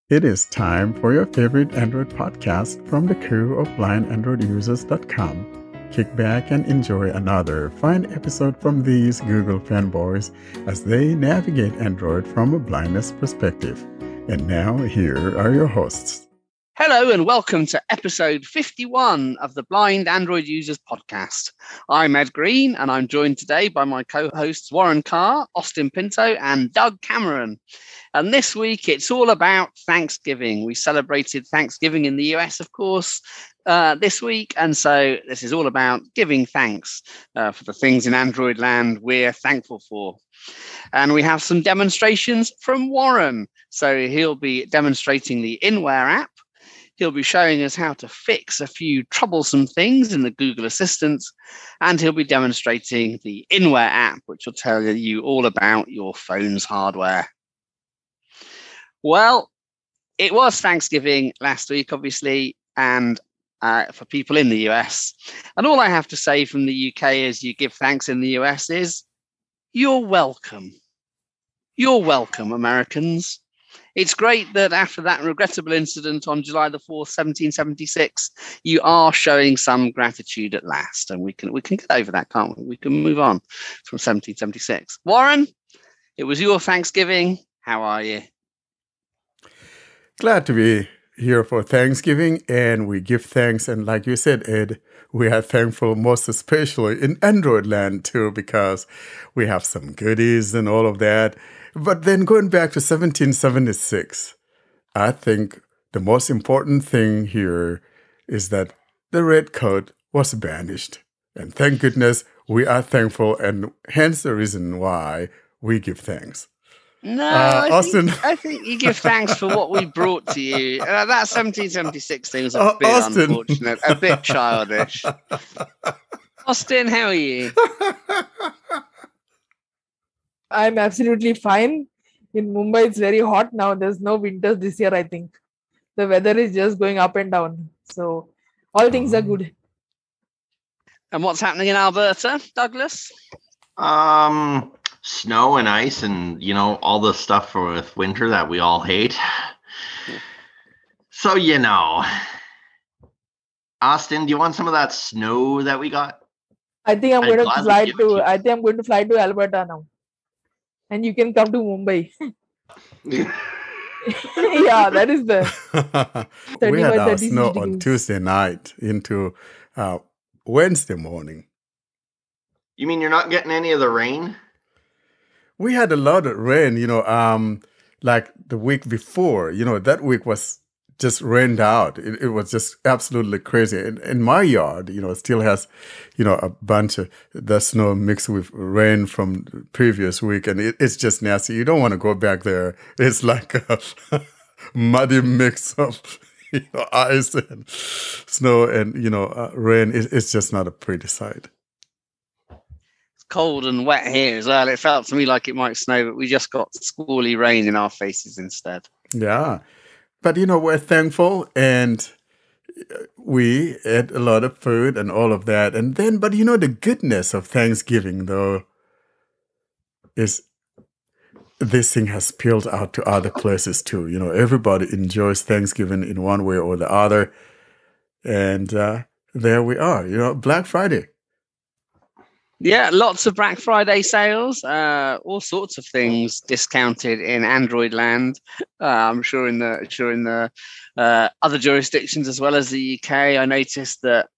It is time for your favorite Android podcast from the crew of blindandroidusers.com. Kick back and enjoy another fine episode from these Google fanboys as they navigate Android from a blindness perspective. And now, here are your hosts. Hello and welcome to episode 51 of the Blind Android Users podcast. I'm Ed Green and I'm joined today by my co-hosts Warren Carr, Austin Pinto and Doug Cameron. And this week it's all about Thanksgiving. We celebrated Thanksgiving in the US, of course, this week. And so this is all about giving thanks for the things in Android land we're thankful for. And we have some demonstrations from Warren. So he'll be demonstrating the InWare app. He'll be showing us how to fix a few troublesome things in the Google Assistant, and he'll be demonstrating the InWare app, which will tell you all about your phone's hardware. Well, it was Thanksgiving last week, obviously, and for people in the US. And all I have to say from the UK as you give thanks in the US is, you're welcome. You're welcome, Americans. It's great that after that regrettable incident on July the 4th, 1776, you are showing some gratitude at last. And we can get over that, can't we? We can move on from 1776. Warren, it was your Thanksgiving. How are you? Glad to be here for Thanksgiving, and we give thanks. And like you said, Ed, we are thankful most especially in Android land too, because we have some goodies and all of that. But then going back to 1776, I think the most important thing here is that the red coat was banished. And thank goodness we are thankful, and hence the reason why we give thanks. No, Austin. I think you give thanks for what we brought to you. That 1776 thing was a bit unfortunate, a bit childish. Austin, how are you? I'm absolutely fine. In Mumbai, it's very hot now. There's no winters this year, I think. The weather is just going up and down. So all things are good. And what's happening in Alberta, Douglas? Snow and ice and, all the stuff with winter that we all hate. So, Austin, do you want some of that snow that we got? I think I'm going to fly to Alberta now. And you can come to Mumbai. Yeah, that is the... We had our snow on Tuesday night into Wednesday morning. You mean you're not getting any of the rain? We had a lot of rain, like the week before. That week was just rained out. It was just absolutely crazy. In my yard, still has, a bunch of the snow mixed with rain from the previous week. And it's just nasty. You don't want to go back there. It's like a muddy mix of ice and snow and, rain. It's just not a pretty sight. It's cold and wet here as well. It felt to me like it might snow, but we just got squally rain in our faces instead. Yeah. But, we're thankful, and we ate a lot of food and all of that. And then, but the goodness of Thanksgiving, though, is this thing has spilled out to other places, too. Everybody enjoys Thanksgiving in one way or the other. And there we are, Black Friday. Yeah, lots of Black Friday sales, all sorts of things discounted in Android land. I'm sure in the other jurisdictions as well as the UK. I noticed that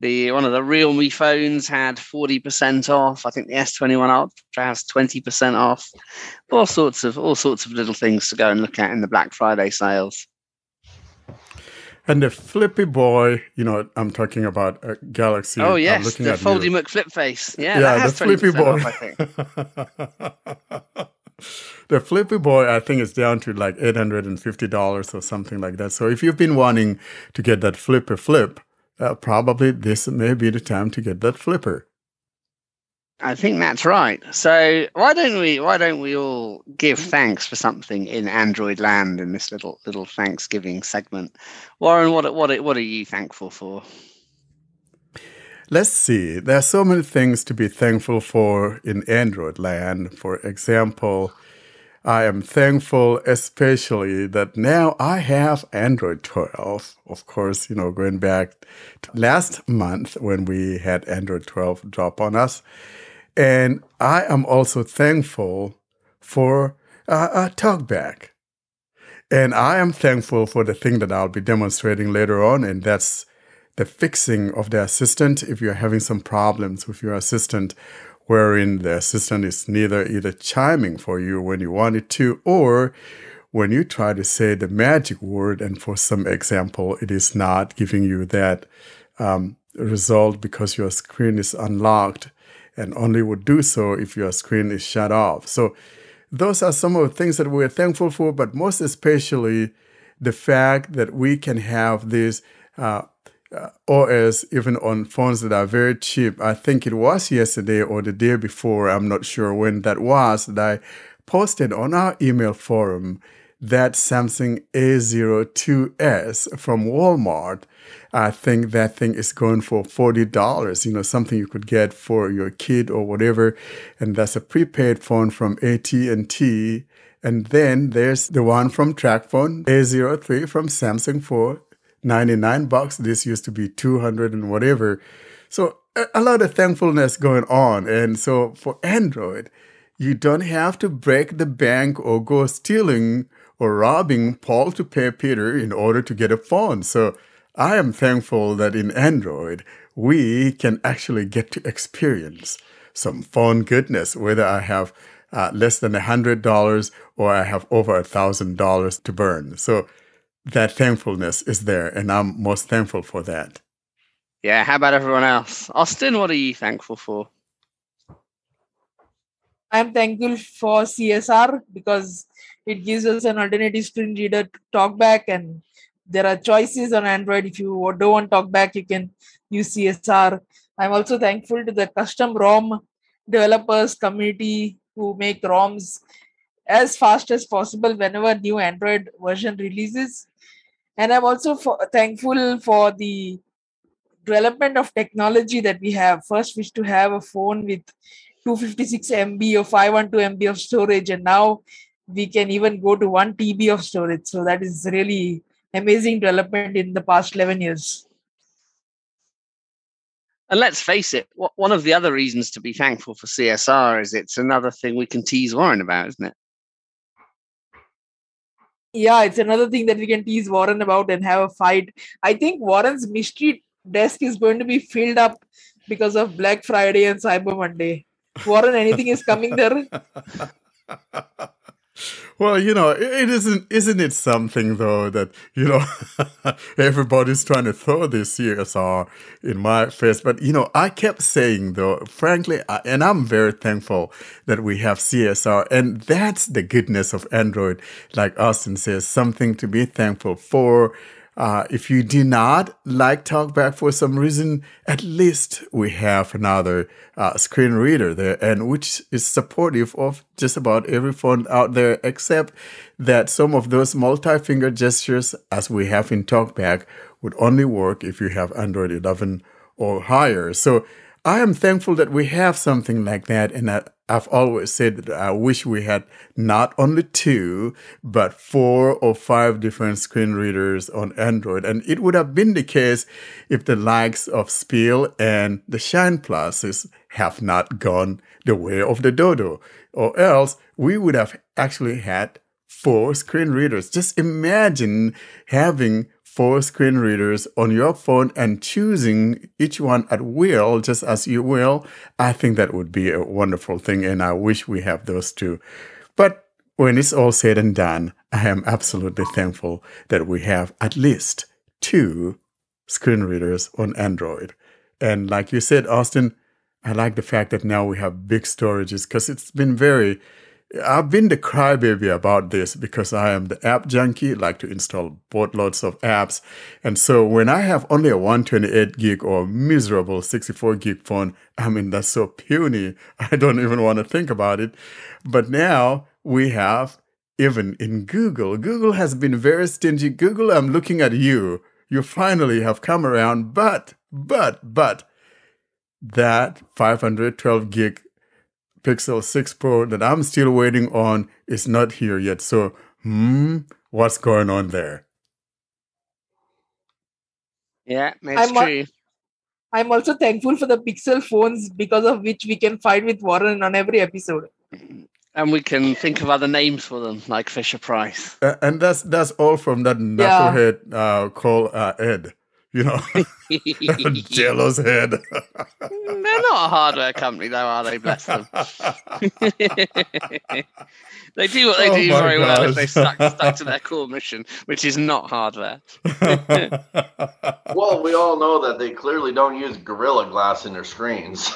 one of the Realme phones had 40% off. I think the S21 Ultra has 20% off. All sorts of little things to go and look at in the Black Friday sales. And the Flippy Boy, I'm talking about a Galaxy. Oh, yes, the Foldy McFlip face. Yeah, that has the Flippy Boy. Off, I think. The Flippy Boy, I think, is down to like $850 or something like that. So if you've been wanting to get that Flipper Flip, probably this may be the time to get that Flipper. I think that's right. So why don't we all give thanks for something in Android land in this little Thanksgiving segment? Warren, what are you thankful for? Let's see. There are so many things to be thankful for in Android land. For example, I am thankful especially that now I have Android 12. Of course, going back to last month when we had Android 12 drop on us. And I am also thankful for TalkBack. And I am thankful for the thing that I'll be demonstrating later on, and that's the fixing of the assistant. If you're having some problems with your assistant, wherein the assistant is either chiming for you when you want it to, or when you try to say the magic word, and for some example, it is not giving you that result because your screen is unlocked, and only would do so if your screen is shut off. So those are some of the things that we're thankful for, but most especially the fact that we can have this OS even on phones that are very cheap. I think it was yesterday or the day before, I'm not sure when that was, that I posted on our email forum that Samsung A02s from Walmart. I think that thing is going for $40, something you could get for your kid or whatever. And that's a prepaid phone from AT&T. And then there's the one from TracFone, A03 from Samsung for $99. This used to be $200 and whatever. So a lot of thankfulness going on. And so for Android, you don't have to break the bank or go stealing or robbing Paul to pay Peter in order to get a phone. So I am thankful that in Android, we can actually get to experience some phone goodness, whether I have less than $100 or I have over $1,000 to burn. So that thankfulness is there, and I'm most thankful for that. Yeah, how about everyone else? Austin, what are you thankful for? I'm thankful for CSR because it gives us an alternative screen reader to TalkBack, and there are choices on Android. If you don't want TalkBack, you can use CSR. I'm also thankful to the custom ROM developers community who make ROMs as fast as possible whenever new Android version releases. And I'm also thankful for the development of technology that we have. First, we used to have a phone with 256 MB or 512 MB of storage, and now we can even go to 1 TB of storage. So that is really amazing development in the past 11 years. And let's face it, one of the other reasons to be thankful for CSR is it's another thing we can tease Warren about, isn't it? Yeah, it's another thing that we can tease Warren about and have a fight. I think Warren's mystery desk is going to be filled up because of Black Friday and Cyber Monday. Warren, anything is coming there? Well, isn't it something though that, everybody's trying to throw this CSR in my face. But, I kept saying though, frankly, and I'm very thankful that we have CSR, and that's the goodness of Android. Like Austin says, something to be thankful for. If you do not like TalkBack for some reason, at least we have another screen reader there, and which is supportive of just about every phone out there, except that some of those multi-finger gestures, as we have in TalkBack, would only work if you have Android 11 or higher. So I am thankful that we have something like that, and I've always said that I wish we had not only 2, but 4 or 5 different screen readers on Android. And it would have been the case if the likes of Spiel and the Shine Pluses have not gone the way of the Dodo. Or else we would have actually had 4 screen readers. Just imagine having 4 screen readers on your phone and choosing each one at will, just as you will. I think that would be a wonderful thing, and I wish we have those too. But when it's all said and done, I am absolutely thankful that we have at least 2 screen readers on Android. And like you said, Austin, I like the fact that now we have big storages, because it's been I've been the crybaby about this because I am the app junkie, like to install boatloads of apps. And so when I have only a 128 gig or miserable 64 gig phone, that's so puny, I don't even want to think about it. But now we have, even in Google has been very stingy. Google, I'm looking at you. You finally have come around, but that 512 gig Pixel 6 Pro that I'm still waiting on is not here yet. So, what's going on there? Yeah, it's true. I'm also thankful for the Pixel phones, because of which we can fight with Warren on every episode. And we can think of other names for them, like Fisher Price. And that's all from that knucklehead called Ed. You know, Jello's head. They're not a hardware company, though, are they? Bless them. They do what they do very well if they stuck to their core mission, which is not hardware. Well, we all know that they clearly don't use Gorilla Glass in their screens.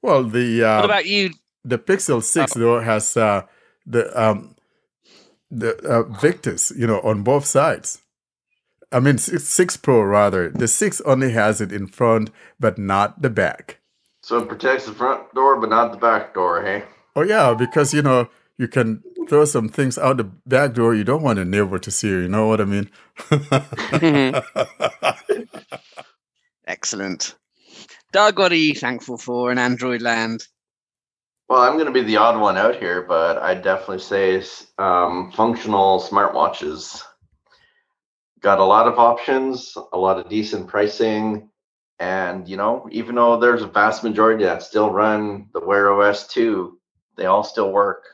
Well, what about you? The Pixel 6 though has the Victus, you know, on both sides. I mean, 6 Pro rather. The 6 only has it in front, but not the back. So it protects the front door, but not the back door, hey? Oh yeah, because you know you can throw some things out the back door you don't want a neighbor to see. You know what I mean? Excellent. Doug, what are you thankful for in Android land? Well, I'm going to be the odd one out here, but I'd definitely say functional smartwatches. Got a lot of options, a lot of decent pricing, and, you know, even though there's a vast majority that still run the Wear OS 2, they all still work.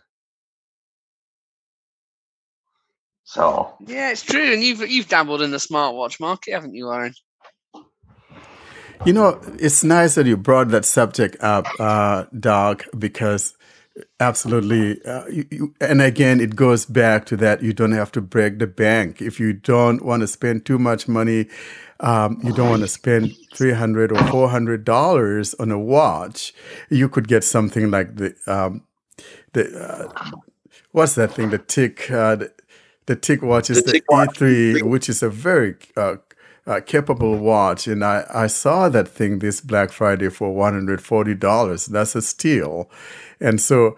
So yeah, it's true, and you've dabbled in the smartwatch market, haven't you, Warren? You know, it's nice that you brought that subject up, Doug, because absolutely. And again, it goes back to that you don't have to break the bank. If you don't want to spend too much money, you don't want to spend $300 or $400 on a watch, you could get something like what's that thing? The TIC watch is the E3, which is a very capable watch, and I saw that thing this Black Friday for $140. That's a steal. And so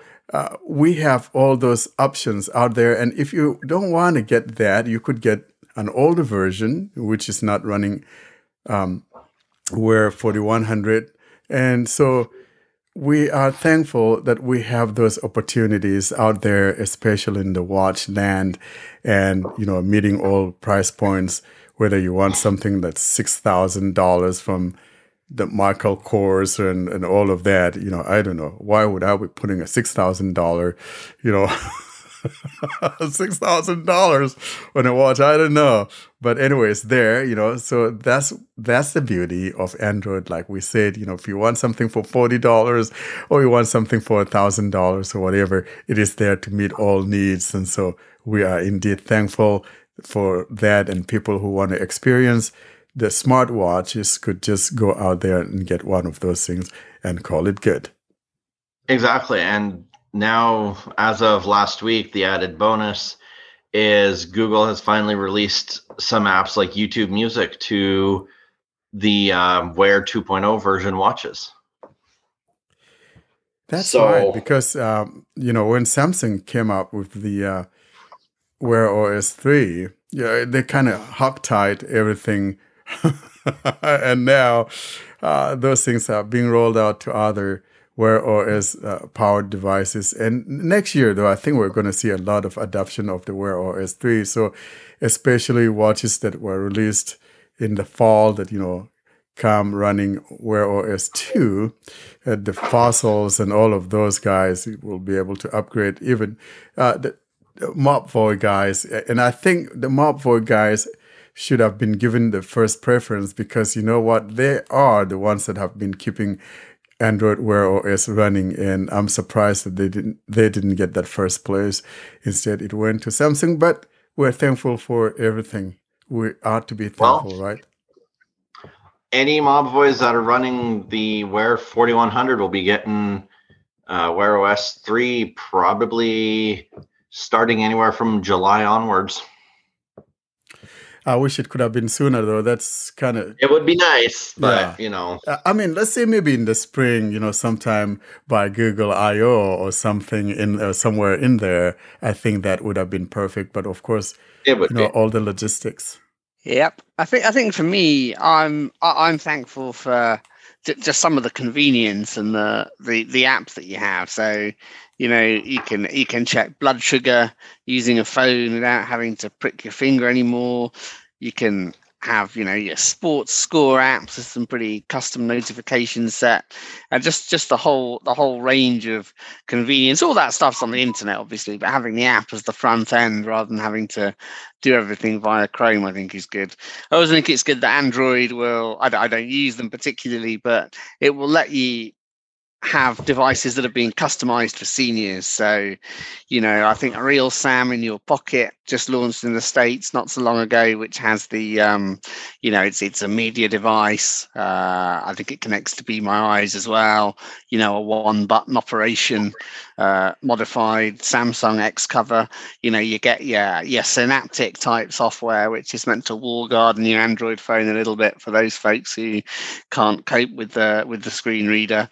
we have all those options out there, and if you don't want to get that, you could get an older version, which is not running Wear 4100. And so we are thankful that we have those opportunities out there, especially in the watch land, and you know, meeting all price points. Whether you want something that's $6,000 from the Michael Kors and all of that, you know, I don't know. Why would I be putting a $6,000, you know, $6,000 on a watch? I don't know. But anyways, there, you know, so that's the beauty of Android. Like we said, you know, if you want something for $40 or you want something for $1,000 or whatever, it is there to meet all needs. And so we are indeed thankful for that, and people who want to experience the smartwatches could just go out there and get one of those things and call it good. Exactly. And now, as of last week, the added bonus is Google has finally released some apps like YouTube Music to the Wear 2.0 version watches. That's right, because you know, when Samsung came up with the Wear OS 3, yeah, they kind of hog-tied everything. And now those things are being rolled out to other Wear OS powered devices. And next year, though, I think we're going to see a lot of adoption of the Wear OS 3. So especially watches that were released in the fall that, you know, come running Wear OS 2, the Fossils and all of those guys will be able to upgrade. Even the Mobvoi guys, and I think the Mobvoi guys should have been given the first preference, because you know what, they are the ones that have been keeping Android Wear OS running, and I'm surprised that they didn't get that first place. Instead, it went to Samsung. But we're thankful for everything. We are to be thankful, right? Any Mobvois that are running the Wear 4100 will be getting Wear OS 3 probably starting anywhere from July onwards. I wish it could have been sooner, though. That's kind of... It would be nice, but, you know... I mean, let's say maybe in the spring, you know, sometime by Google I.O. or something somewhere in there, I think that would have been perfect. But, of course, it would be all the logistics. Yep. I think for me, I'm thankful for just some of the convenience and the apps that you have. So, you can check blood sugar using a phone without having to prick your finger anymore. You can have your sports score apps with some pretty custom notifications set, and just the whole range of convenience. All that stuff's on the internet, obviously, but having the app as the front end rather than having to do everything via Chrome, I think is good. I also think it's good that Android will, I don't use them particularly, but it will let you have devices that have been customized for seniors. So, I think Real Sam in Your Pocket just launched in the States not so long ago, which has the, it's a media device. I think it connects to Be My Eyes as well. A one button operation, modified Samsung X cover. You get your Synaptic type software, which is meant to wall guard your Android phone a little bit for those folks who can't cope with the screen reader.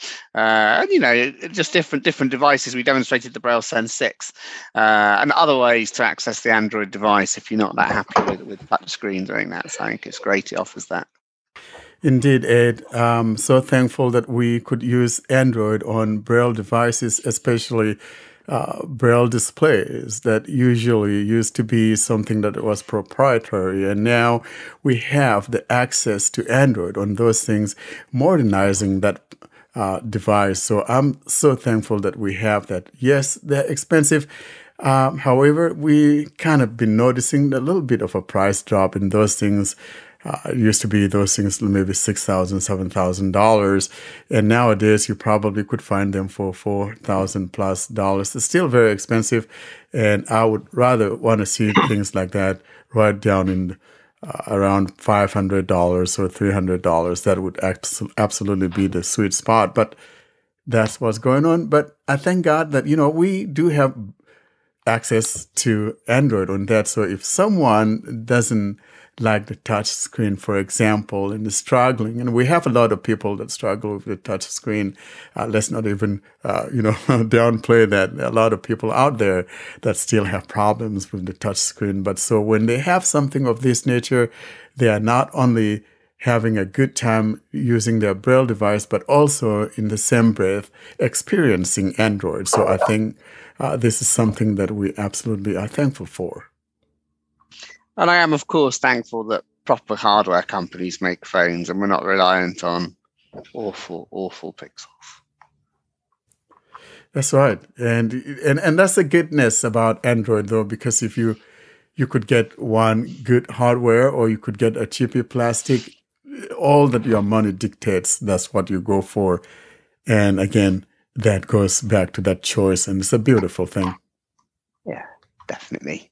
Just different devices. We demonstrated the Braille Sense 6 and other ways to access the Android device if you're not that happy with touch screens doing that. So I think it's great it offers that. Indeed, Ed. So thankful that we could use Android on Braille devices, especially Braille displays that usually used to be something that was proprietary. And now we have the access to Android on those things, modernizing that device. So I'm so thankful that we have that. Yes, they're expensive. However, we kind of been noticing a little bit of a price drop in those things. It used to be those things maybe $6,000, $7,000, and nowadays you probably could find them for $4,000+. It's still very expensive, and I would rather want to see things like that right down in around $500 or $300. That would absolutely be the sweet spot. But that's what's going on. But I thank God that we do have access to Android on that. So if someone doesn't like the touch screen, for example, and is struggling, and we have a lot of people that struggle with the touch screen. Let's not even, downplay that. There are a lot of people out there that still have problems with the touch screen. But so when they have something of this nature, they are not only having a good time using their Braille device, but also in the same breath experiencing Android. So I think this is something that we absolutely are thankful for. And I am, of course, thankful that proper hardware companies make phones and we're not reliant on awful pixels. That's right. And that's the goodness about Android, though, because if you could get one good hardware or you could get a cheapy plastic, all that your money dictates, that's what you go for. And again, that goes back to that choice, and it's a beautiful thing. Yeah, definitely.